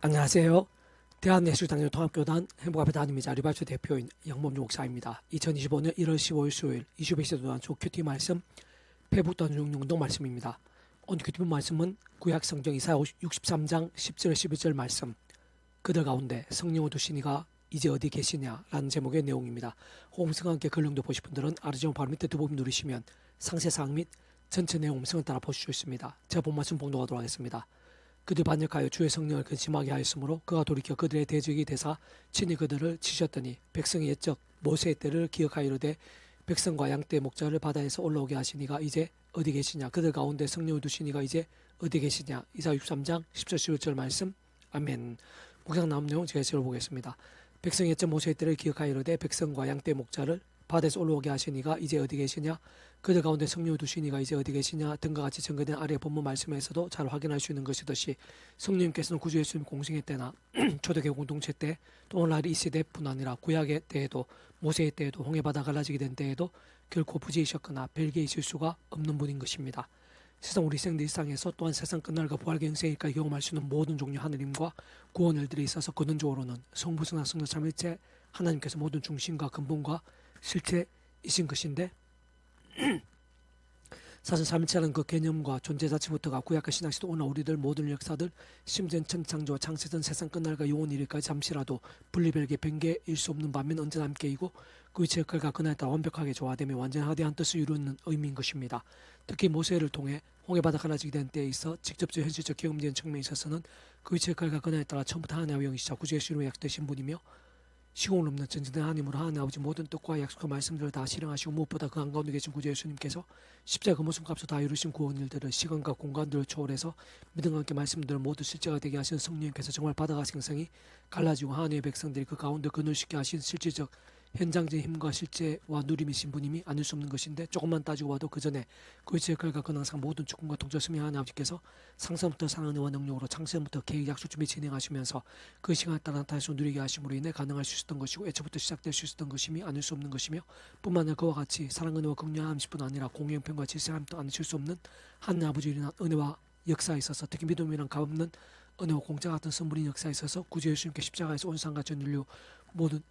안녕하세요. 대한예술장려통합교단 행복앞에 담임이자 리바이트 대표인 양범주 목사입니다. 2025년 1월 15일 수요일 이슈베이스에 도한 조 큐티 말씀 페북던 중용동 말씀입니다. 오늘 큐티 말씀은 구약성경 이사야 63장 10절 11절 말씀, 그들 가운데 성령을 두시니가 이제 어디 계시냐 라는 제목의 내용입니다. 호음성과 함께 근령도 보실 분들은 아래지원 바로 밑에 두 부분 누르시면 상세사항 및 전체 내용 음성을 따라 보실 수 있습니다. 제가 본 말씀 봉독하도록 하겠습니다. 그들 반역하여 주의 성령을 근심하게 하였으므로 그가 돌이켜 그들의 대적이 되사 친히 그들을 치셨더니 백성의 옛적 모세의 때를 기억하여 이르되 백성과 양떼의 목자를 바다에서 올라오게 하시니가 이제 어디 계시냐, 그들 가운데 성령을 두시니가 이제 어디 계시냐. 이사야 63장 10절 11절 말씀. 아멘. 묵상 나온 내용 제가 읽어보겠습니다. 백성의 옛적 모세의 때를 기억하여 이르되 백성과 양떼의 목자를 바다에서 올라오게 하시니가 이제 어디 계시냐, 그들 가운데 성령을 두시니가 이제 어디 계시냐 등과 같이 전거된 아래 본문 말씀에서도 잘 확인할 수 있는 것이듯이 성령님께서는 구주 예수님 공생의 때나 초대교회 공동체 때 또 오늘날 이 세대뿐 아니라 구약의 때에도 모세의 때에도 홍해바다 갈라지게 된 때에도 결코 부재이셨거나 별개 있을 수가 없는 분인 것입니다. 세상 우리 생들 일상에서 또한 세상 끝날과 부활의 영생일까지 경험할 수 있는 모든 종류 하느님과 구원 일들에 있어서 근원적으로는 성부 성자 성령 삼위일체 하나님께서 모든 중심과 근본과 실체이신 것인데, 사실 삼위일체라는 그 개념과 존재 자체부터가 구약과 신약시대 오늘 우리들 모든 역사들 심지어 천창조와 창세전 세상 끝날과 영원 이르기까지 잠시라도 분리별개 변개일 수 없는 반면 언제나 함께이고 그 위치 역할과 그날에 따라 완벽하게 조화되며 완전하대한 뜻을 이루는 의미인 것입니다. 특히 모세를 통해 홍해바다 갈라지게 된 때에 있어 직접적 현실적 경험적인 측면에 있어서는 그 위치 역할과 그날에 따라 처음부터 하나님의 영이시자 구주 예수로 약되신 분이며 시공을 없는 전지된 하나님으로 하나님 아버지 모든 뜻과 약속과 말씀들을 다 실행하시고 무엇보다 그 한가운데 계신 구주 예수님께서 십자가 그 모순 값을 다 이루신 구원 일들을 시간과 공간들을 초월해서 믿음과 함께 말씀들을 모두 실제가 되게 하신 성령님께서 정말 바다가 생성이 갈라지고 하나님의 백성들이 그 가운데 그늘 쉽게 하신 실질적 현장적인 힘과 실제와 누림이신 분임이 아닐 수 없는 것인데, 조금만 따지고 봐도 그 전에 그 위치의 결과 그 항상 모든 주권과 통제심이 하나님 아버지께서 상상부터 사랑과 능력으로 창세부터 계획 약속 준비 진행하시면서 그 시간에 따라 나타나서 누리게 하심으로 인해 가능할 수 있었던 것이고 애초부터 시작될 수 있었던 것임이 아닐 수 없는 것이며, 뿐만 아니라 그와 같이 사랑 은혜와 긍휼함뿐 아니라 공의 형편과 질서함도 아니실 수 없는 하나님 아버지의 은혜와 역사에 있어서, 특히 믿음이란 값없는 은혜와 공짜 같은 선물인 역사에 있어서 구주 예수님께 십자가에서 온 세상과 전 인류 모든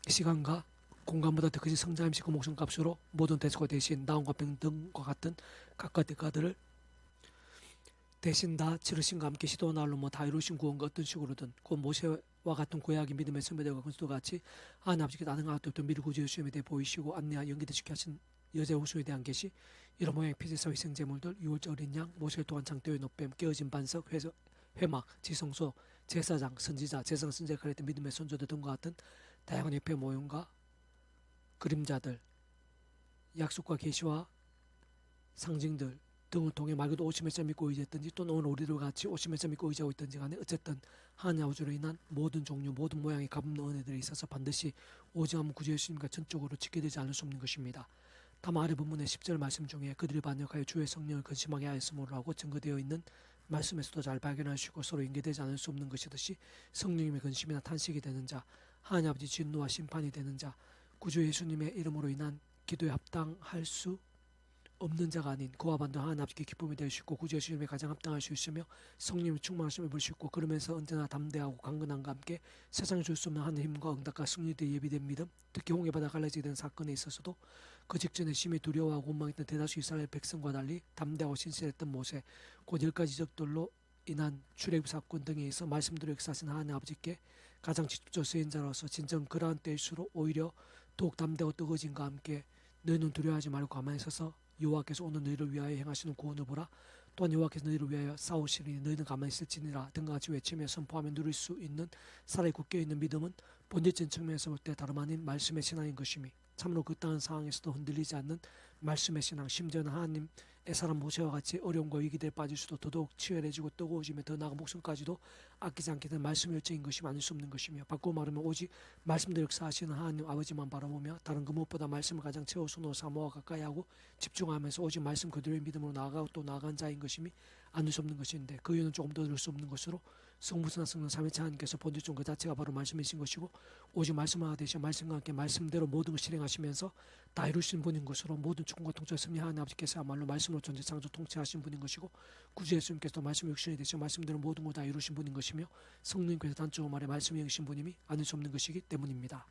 시간과 공간보다 더 크신 성자임시 그 목숨값으로 모든 대속과 대신 나음과 병등과 같은 각각 대가들을 대신 다 치르신과 함께 시도와 날로 다 이루신 구원과 어떤 식으로든 그 모세와 같은 구약의 믿음의 선배들과 그리스도 같이 하나님 아버지께 나능한 것도 미리 구주 예수님에 대해 보이시고 안내와 연기되시게 하신 여자 우수에 대한 계시, 이런 모양의 피제사 희생제물들, 유월절 어린 양, 모세를 통한 장대의 노뱀, 깨어진 반석, 회막, 지성소, 제사장, 선지자, 제상 선지자 가렸던 믿음의 선조들 등과 같은 다양한 협회 모형과 그림자들, 약속과 계시와 상징들 등을 통해 말 그대로 오심의 점 믿고 의지했든지 또는 오늘 우리들 같이 오심의 점 믿고 의지하고 있든지 간에 어쨌든 하나님 아버지로 인한 모든 종류 모든 모양의 값없는 은혜들에 있어서 반드시 오직하면 구주 예수님과 전적으로 지켜되지 않을 수 없는 것입니다. 다만 아래 본문의 10절 말씀 중에 그들이 반역하여 주의 성령을 근심하게 하였으므로 하고 증거되어 있는 말씀에서도 잘 발견하시고 서로 인계되지 않을 수 없는 것이듯이 성령님의 근심이나 탄식이 되는 자, 하나님 아버지 진노와 심판이 되는 자, 구주 예수님의 이름으로 인한 기도에 합당할 수 없는 자가 아닌 그와 반대 하나님 아버지께 기쁨이 될 수 있고 구주 예수님에 가장 합당할 수 있으며 성령의 충만하심을 볼 수 있고, 그러면서 언제나 담대하고 강건함과 함께 세상에 줄 수 없는 하나님의 힘과 응답과 승리에 예비된 믿음, 특히 홍해바다 갈라지게 된 사건에 있어서도 그 직전에 심히 두려워하고 원망했던 대다수 이스라엘 백성과 달리 담대하고 신실했던 모세, 곧 10가지 적들로 인한 출애굽 사건 등에 있어 말씀대로 역사하신 하나님 아버지께 가장 직접적 수행자로서 진정 그러한 때일수록 오히려 더욱 담대하고 뜨거워짐과 함께 너희는 두려워하지 말고 가만히 서서 여호와께서 오늘 너희를 위하여 행하시는 구원을 보라. 또한 여호와께서 너희를 위하여 싸우시리니 너희는 가만히 있을지니라 등과 같이 외치며 선포하며 누릴 수 있는 살아있 굳게 있는 믿음은 본질적인 측면에서 볼 때 다름 아닌 말씀의 신앙인 것임이, 참으로 그 땅한 상황에서도 흔들리지 않는 말씀의 신앙, 심지어는 하나님의 사람 모세와 같이 어려움과 위기들에 빠질 수도 더더욱 치열해지고 뜨거워지며 더 나아가 목숨까지도 아끼지 않게 된 말씀의 열정인 것이 아닐 수 없는 것이며, 바꾸어 말하면 오직 말씀대로 역사하시는 하나님 아버지만 바라보며 다른 그 무엇보다 말씀을 가장 채워 순호 사모와 가까이하고 집중하면서 오직 말씀 그대로의 믿음으로 나아가고 또 나아간 자인 것임이 않을 수 없는 것인데 그 이유는 조금 더 들을 수 없는 것으로 성부나 성령 삼위체 하나님께서 본질중 그 자체가 바로 말씀이신 것이고 오직 말씀하듯이 말씀과 함께 말씀대로 모든 것을 실행하시면서 다 이루신 분인 것으로 모든 축복과 통치를 승리하는 아버지께서야말로 말씀으로 전체 창조 통치하신 분인 것이고 구주 예수님께서 말씀 육신이 되시고 말씀대로 모든 걸 다 이루신 분인 것이며 성령님께서 단적으로 말해 말씀이 영신 분임이 아닐 수 없는 것이기 때문입니다.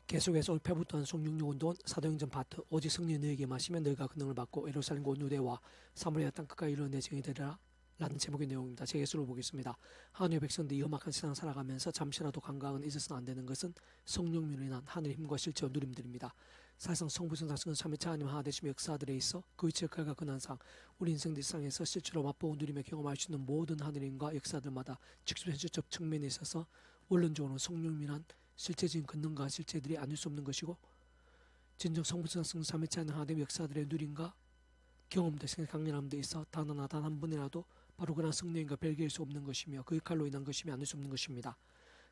계속해서 오늘 패부터한 송육육 운동 사도행전 파트 오직 성령이 너에게 마시면 너희가 그 능을 받고 예루살렘과 온 유대와 사마리아 땅 끝까지 이르러 내 증인이 되리라 라는 제목의 내용입니다. 제 예수를 보겠습니다. 하늘의 백성들이 험악한 세상 살아가면서 잠시라도 감각은 잊어서는 안 되는 것은 성령으로 인한 하늘의 힘과 실제와 누림들입니다. 사실상 성부 성자 성령 삼위체 하나님 하나 되심의 역사들에 있어 그 위치의 칼과 근한상 우리 인생 일상에서 실제로 맛보고 누리며 경험할 수 있는 모든 하늘의 힘과 역사들마다 직접 현실적 측면에 있어서 원론적으로는 성령이란 실제적인 권능과 실체들이 아닐 수 없는 것이고 진정 성부 성자 성령 삼위체 하나님 하나님의 역사들의 누림과 경험도 생각 강렬함도 있어 단 하나 단 한 번이라도 바로 그런 성령과 별개일 수 없는 것이며 그 역할로 인한 것임이 아닐 수 없는 것입니다.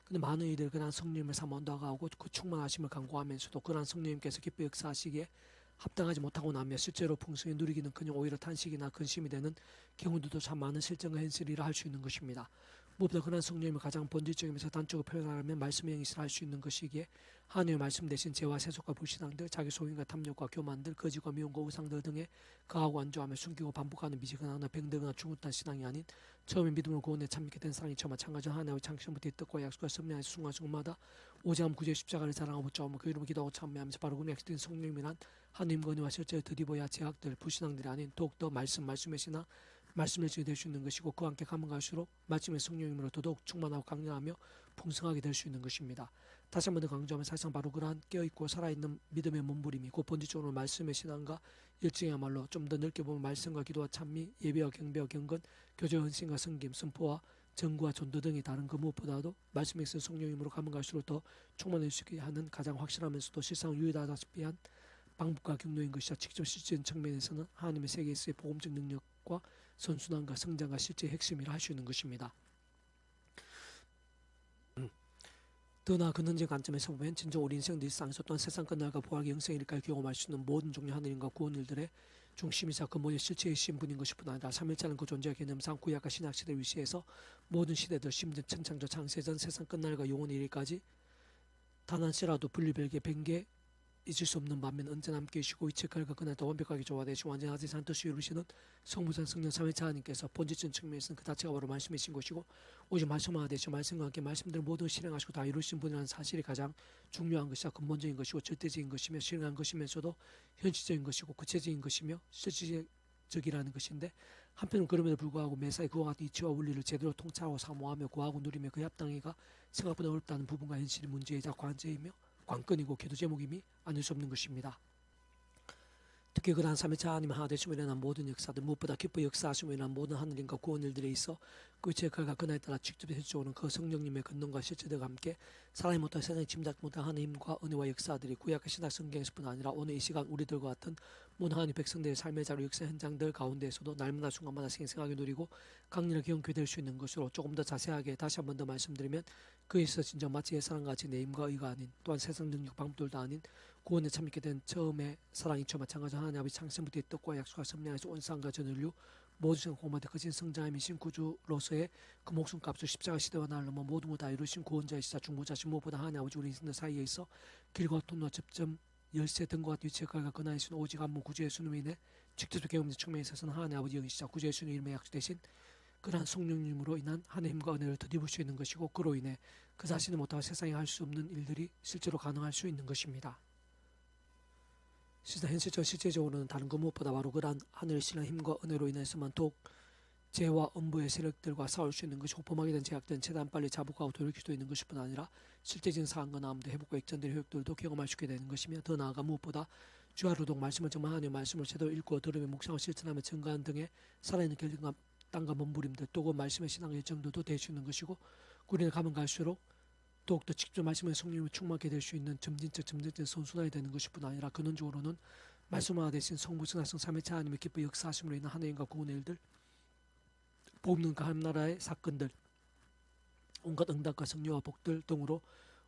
근데 많은 이들 그런 성령님을 사모한다고 그 충만하심을 간구하면서도 그런 성령님께서 기뻐 역사하시기에 합당하지 못하고 나며 실제로 풍성히 누리기는 그냥 오히려 탄식이나 근심이 되는 경우들도 참 많은 실정과 현실이라 할 수 있는 것입니다. 무엇보다 그런 성령님을 가장 본질적이면서 단적으로 표현하면 말씀의 행위를 할 수 있는 것이기에 하나님의 말씀 대신 죄와 세속과 불신앙들, 자기 소유과 탐욕과 교만들, 거짓과 미움과 우상들 등에 거하고 안주하며 숨기고 반복하는 미지근하나 병들거나 중후한 신앙이 아닌 처음에 믿음으로 구원에 참게 된 사랑이 저 마찬가지로 하나님의 창시부터 뜻과 약속과 섭리하는 순간순간마다 오직함 구주의 십자가를 자랑하고 붙잡으며 그 이름을 기도하고 참여하면서 바로 그 약속된 성령님이란 하나님과 은혜와 실제로 드디어야 제약들, 불신앙들이 아닌 더욱더 말씀의 신앙, 말씀을 지게 될 수 있는 것이고 그와 함께 가면 갈수록 말씀의 성령님으로 더더욱 충만하고 강렬하며 풍성하게 될 수 있는 것입니다. 다시 한 번 더 강조하면 사실상 바로 그러한 깨어있고 살아있는 믿음의 몸부림이 곧 본질적으로 말씀의 신앙과 일증이야말로 좀 더 넓게 보면 말씀과 기도와 찬미, 예배와 경배와 경건, 교제와 헌신과 섬김, 선포와 전구와 전도 등이 다른 그 무엇보다도 말씀에 있는 성령님으로 가면 갈수록 더 충만할 수 있게 하는 가장 확실하면서도 실상 유일하다시피 한 방법과 경로인 것이자 직접 실제적인 측면에서는 하나님의 세계에서의 복음적 능력과 선순환과 성장과 실제의 핵심이라 할 수 있는 것입니다. 더 나아 근원적 관점에서 보면 진정 우리 인생 일상에서 또한 세상 끝날과 부활의 영생의 일까지 경험할 수 있는 모든 종류 하늘인과 구원 일들의 중심이자 근본의 실체의 신분인 것뿐 아니라 삼일자는 그 존재 개념상 구약과 신약 시대 위시에서 모든 시대들 심지어 천창조 창세전 세상 끝날과 영원의 일까지 단 한시라도 분리별개 뱅개 잊을 수 없는 반면 언제나 함께 계시고 이체 칼과 그날 더 완벽하게 조화되시고 완전하지 않은 뜻을 이루시는 성부산 성령 삼위체 하나님께서 본질적인 측면에서는 그 자체가 바로 말씀이신 것이고 오직 말씀하나 되시고 말씀과 함께 말씀대로 모든 실행하시고 다 이루신 분이라는 사실이 가장 중요한 것이자 근본적인 것이고 절대적인 것이며 실행한 것이면서도 현실적인 것이고 구체적인 것이며 실질적이라는 것인데 한편은 그럼에도 불구하고 매사에 그와 같은 이치와 원리를 제대로 통찰하고 사모하며 구하고 누리며 그 합당히가 생각보다 어렵다는 부분과 현실이 문제이자 관제이며 관건이고 기도 제목임이 아닐 수 없는 것입니다. 특히 그러한 삼위체 하나님 하나 되심으로 인한 모든 역사들 무엇보다 기뻐 역사하심으로 인한 모든 하늘인과 구원 일들에 있어 그 역할과 그날에 따라 직접 현실적으로는 그 성령님의 권능과 실체들과 함께 사람이 못한 세상에 짐작 못한 하나님의 힘과 은혜와 역사들이 구약과 신약 성경에서뿐 아니라 오늘 이 시간 우리들과 같은 모든 하나님 백성들의 삶의 자료 역사 현장들 가운데에서도 날마다 순간마다 생생하게 누리고 강렬하게 경험될 수 있는 것으로 조금 더 자세하게 다시 한 번 더 말씀드리면 그에 있어 진정 마치 옛사람같이 내 힘과 의가 아닌 또한 세상 능력 방법들도 아닌 구원에 참여하게 된 처음에 사랑이 저 마찬가지 하나님 아버지 창세부터의 뜻과 약속과 섭리하에서 온 세상과 전 인류 모든 생각 공마다 거진 성장함이신 구주로서의 그 목숨값을 십자가 시대와 날 넘어 모든 걸 다 이루신 구원자이시자 중보자신 무엇보다 하나님 아버지 우리 인생들 사이에 있어 길과 통로와 접점 열쇠 등과 같은 위치의 칼과 근하이신 오직 안무 구주 예수님으로 인해 직접 경험된 측면에 있어서는 하나님 아버지 영이시자 구주 예수님 이름에 약속되신 그러한 성령님으로 인한 하나님의 힘과 은혜를 덧입을 수 있는 것이고 그로 인해 그 자신이 못하고 세상에 할 수 없는 일들이 실제로 가능할 수 있는 것입니다. 실제적으로는 다른 그 무엇보다 바로 그러한 하늘의 신의 힘과 은혜로 인해서만 더욱 죄와 음부의 세력들과 싸울 수 있는 것이 호범하게 된 제약들은 최대한 빨리 자복하고 돌이킬 수 있는 것뿐 아니라 실제적인 상황과 나음도 회복과 역전들의 효력들도 경험할 수 있게 되는 것이며 더 나아가 무엇보다 주야로동 말씀을 정말 하나님의 말씀을 제대로 읽고 들으며 묵상을 실천하며 증거한 등의 살아있는 결정과 땅과 몸부림들 또 그 말씀의 신앙 열정도 될 수 있는 것이고 우리는 가면 갈수록 더욱더 직접 말씀의 성령을 충만하게 될 수 있는 점진적 선순환이 되는 것뿐 아니라 근원적으로는 말씀하나 되신 성부 성자성 삼위체 하나님의 기뻐 역사하심으로 인한 하나님과 구원의 일들 복음과 하나님나라의 사건들 온갖 응답과 성료와 복들 등으로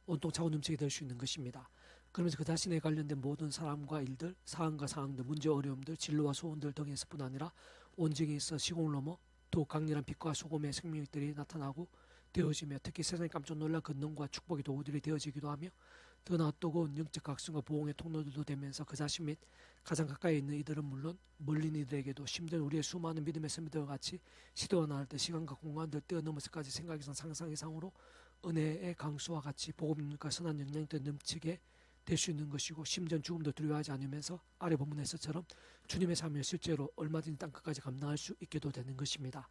온통 차고 넘치게 될 수 있는 것입니다. 그러면서 그 자신에 관련된 모든 사람과 일들, 사안과 상황들, 문제 어려움들, 진로와 소원들 등에서뿐 아니라 온증이 있어 시공을 넘어 더욱 강렬한 빛과 소금의 생명력들이 나타나고 되어지며 특히 세상에 깜짝 놀랄 권능과 축복의 도구들이 되어지기도 하며 더 나아 뜨거운 영적 각성과 보응의 통로들도 되면서 그 자신 및 가장 가까이 있는 이들은 물론 멀리 있는 이들에게도 심지어 우리의 수많은 믿음의 선비들과 같이 시도가 나올 때 시간과 공간들 뛰어넘어서까지 생각 이상 상상 이상으로 은혜의 강수와 같이 복음과 선한 영향들 넘치게 될 수 있는 것이고 심지어 죽음도 두려워하지 않으면서 아래 본문에서처럼 주님의 삶을 실제로 얼마든지 땅끝까지 감당할 수 있게도 되는 것입니다.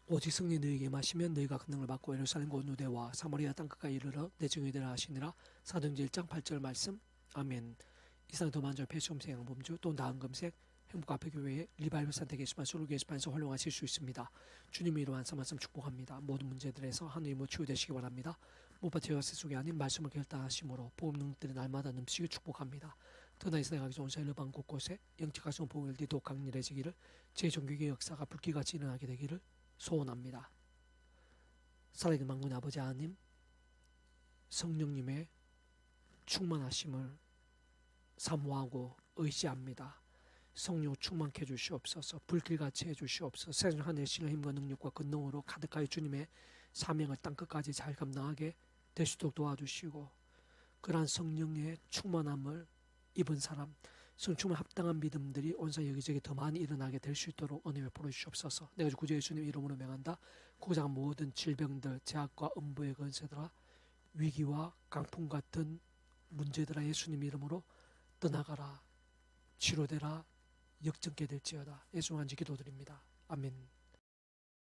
오직 성령이 너희에게 임하시면 너희가 권능을 받고 예루살렘과 온 유대와 사마리아 땅끝까지 이르러 내 증인이 되라 하시니라. 사도행전 1장 8절 말씀. 아멘. 이상 더 만절 폐수음생 양범주 또 나은 검색 행복 앞에 교회의 리바이벌 산태 게시판 솔로 게시판에서 활용하실 수 있습니다. 주님의 이름으로 한사 말씀 축복합니다. 모든 문제들에서 하느님으로 치유되시기 바랍니다. 못받쳐 여세 속이 아닌 말씀을 결단하심으로 복음 능력들이 날마다 넘치기 축복합니다. 더나 이 세상 가기 좋은 사일반 곳곳에 영적 가정 복음들이 더욱 강렬해지기를 제 종교의 역사가 불길같이 일어나게 되기를 소원합니다. 살아있는 만군의 아버지 하나님, 성령님의 충만하심을 사모하고 의지합니다. 성령 충만케 해주시옵소서. 불길같이 해주시옵소서. 세상 하늘의 신의 힘과 능력과 권능으로 가득하여 주님의 사명을 땅끝까지 잘 감당하게 될 수 있도록 도와주시고 그러한 성령의 충만함을 입은 사람, 성충만 합당한 믿음들이 온상 여기저기 더 많이 일어나게 될 수 있도록 은혜 베풀어 주시옵소서. 내가 구주 예수님 이름으로 명한다. 고장 모든 질병들, 제약과 음부의 건세들아 위기와 강풍 같은 문제들아 예수님 이름으로 떠나가라, 치료되라, 역전케 될지어다. 예수만 기도드립니다. 아멘.